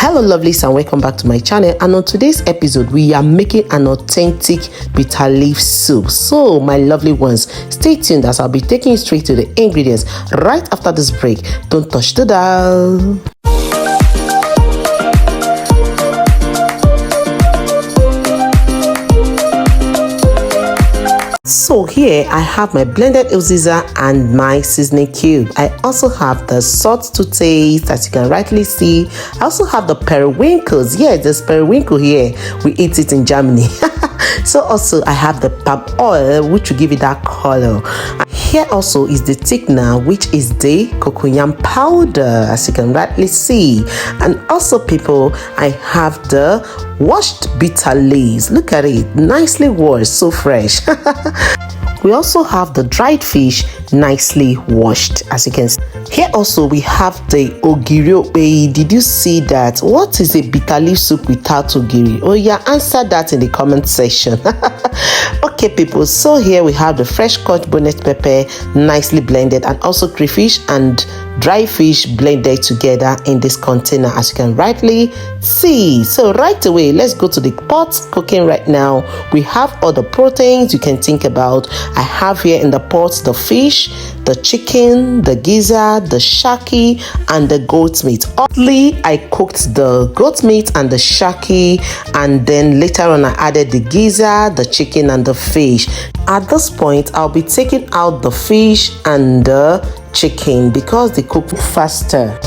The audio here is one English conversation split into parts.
Hello lovelies and welcome back to my channel, and on today's episode we are making an authentic bitter leaf soup. So my lovely ones, stay tuned as I'll be taking you straight to the ingredients right after this break. Don't touch the dial. So here I have my blended uziza and my seasoning cube. I also have the salt to taste, as you can rightly see. I also have the periwinkles. Yes, there's periwinkle here. We eat it in Germany. So also I have the palm oil, which will give it that color. Here also is the thickener, which is the cocoyam powder, as you can rightly see. And also people, I have the washed bitter leaves. Look at it, nicely washed, so fresh. We also have the dried fish, nicely washed, as you can see. Here also we have the ogiri. Did you see that? What is a bitter leaf soup without ogiri? Oh yeah, answer that in the comment section. Okay people, so here we have the fresh cut bonnet pepper, nicely blended, and also crayfish and dry fish blended together in this container, as you can rightly see. So right away, let's go to the pot cooking right now. We have all the proteins you can think about. I have here in the pot the fish, the chicken, the gizzard, the shaki, and the goat meat. Early I cooked the goat meat and the shaki, and then later on I added the gizzard, the chicken, and the fish. At this point, I'll be taking out the fish and the chicken because they cook faster.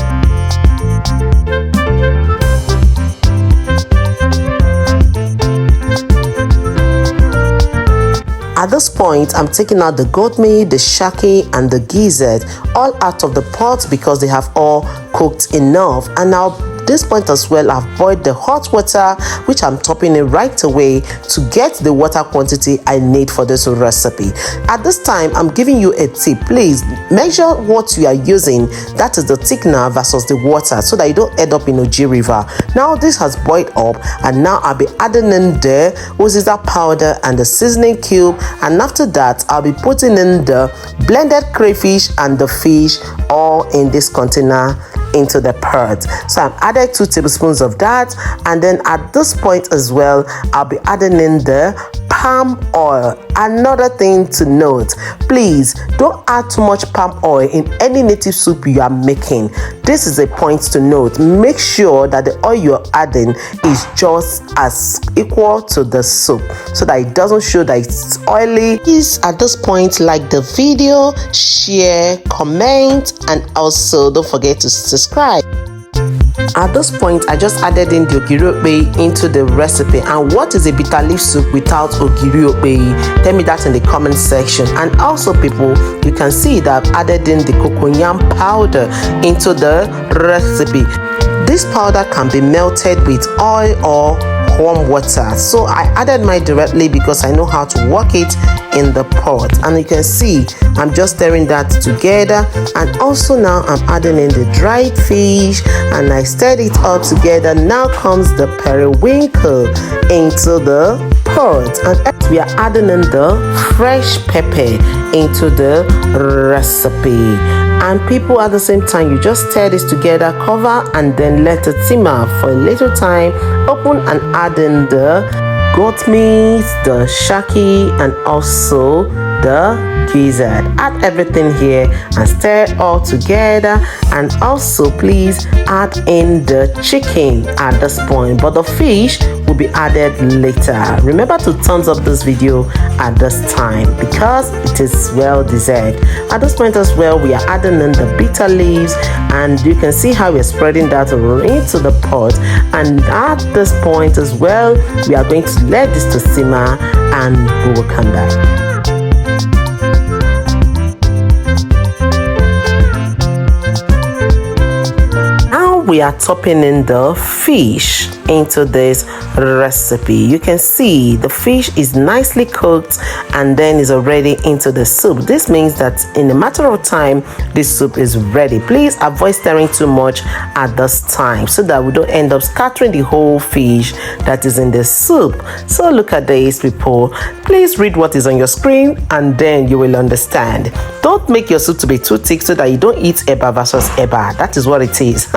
At this point, I'm taking out the goat meat, the shaki, and the gizzard all out of the pot because they have all cooked enough. And now this point as well, I've boiled the hot water, which I'm topping it right away to get the water quantity I need for this recipe. At this time, I'm giving you a tip. Please measure what you are using, that is the thickener versus the water, so that you don't end up in Oji River. Now this has boiled up, and now I'll be adding in the uziza powder and the seasoning cube, and after that I'll be putting in the blended crayfish and the fish all in this container into the pot. So I've added 2 tablespoons of that, and then at this point as well I'll be adding in the palm oil. Another thing to note, please don't add too much palm oil in any native soup you are making. This is a point to note. Make sure that the oil you're adding is just as equal to the soup so that it doesn't show that it's oily. Please at this point like the video, share, comment, and also don't forget to subscribe. At this point, I just added in the ogiri into the recipe. And what is a bitter leaf soup without ogiri? Tell me that in the comment section. And also people, you can see that I've added in the cocoyam powder into the recipe. This powder can be melted with oil or warm water, so I added mine directly because I know how to work it in the pot. And you can see I'm just stirring that together, and also now I'm adding in the dried fish and I stirred it all together. Now comes the periwinkle into the pot, and we are adding in the fresh pepper into the recipe. And people, at the same time, you just stir this together, cover, and then let it simmer for a little time. Open and add in the goat meat, the shaki, and also the gizzard. Add everything here and stir it all together. And also please add in the chicken at this point, but the fish will be added later. Remember to thumbs up this video at this time because it is well deserved. At this point as well, we are adding in the bitter leaves, and you can see how we're spreading that into the pot. And at this point as well, we are going to let this to simmer, and we will come back. We are topping in the fish into this recipe. You can see the fish is nicely cooked and then is already into the soup. This means that in a matter of time this soup is ready. Please avoid stirring too much at this time so that we don't end up scattering the whole fish that is in the soup. So look at this people, please read what is on your screen and then you will understand. Don't make your soup to be too thick so that you don't eat eba versus eba. That is what it is.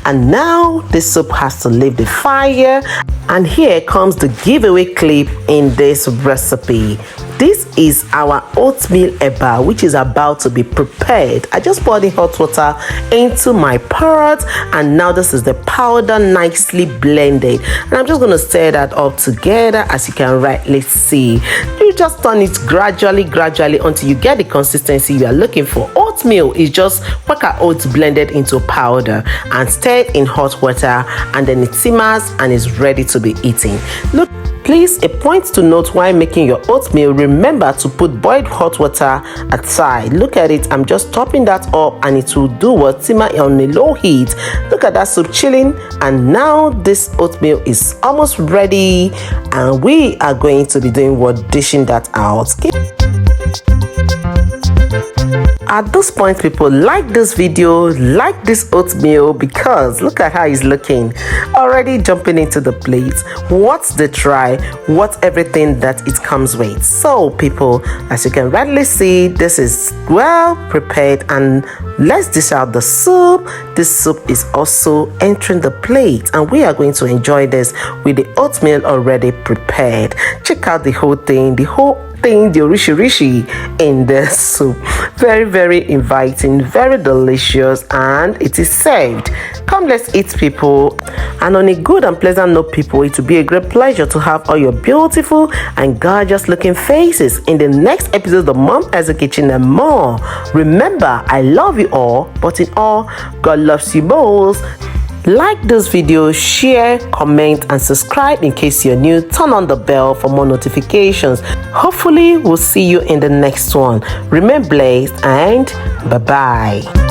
And now this soup has to leave the fire. And here comes the giveaway clip in this recipe. This is our oatmeal eba, which is about to be prepared. I just poured the hot water into my pot, and now this is the powder nicely blended. And I'm just going to stir that up together, as you can rightly see. You just turn it gradually until you get the consistency you are looking for. Oatmeal is just quaker oats blended into powder and stirred in hot water, and then it simmers and is ready to be eaten. Look, please, a point to note while making your oatmeal, remember to put boiled hot water aside. Look at it, I'm just topping that up and it will do what? Simmer on a low heat. Look at that soup chilling, and now this oatmeal is almost ready, and we are going to be doing what? Dishing that out. At this point, people, like this video, like this oatmeal, because look at how it's looking. Already jumping into the plate. What's the try? What's everything that it comes with? So people, as you can rightly see, this is well prepared, and let's dish out the soup. This soup is also entering the plate, and we are going to enjoy this with the oatmeal already prepared. Check out the whole thing, the rishi in the soup. Very inviting, very delicious, and it is served. Come, let's eat, people. And on a good and pleasant note, people, it will be a great pleasure to have all your beautiful and gorgeous looking faces in the next episode of Mom Essy Kitchen and more. Remember, I love you all, but in all, God loves you most. Like this video, share, comment, and subscribe in case you're new. Turn on the bell for more notifications. Hopefully, we'll see you in the next one. Remain blessed, and bye-bye.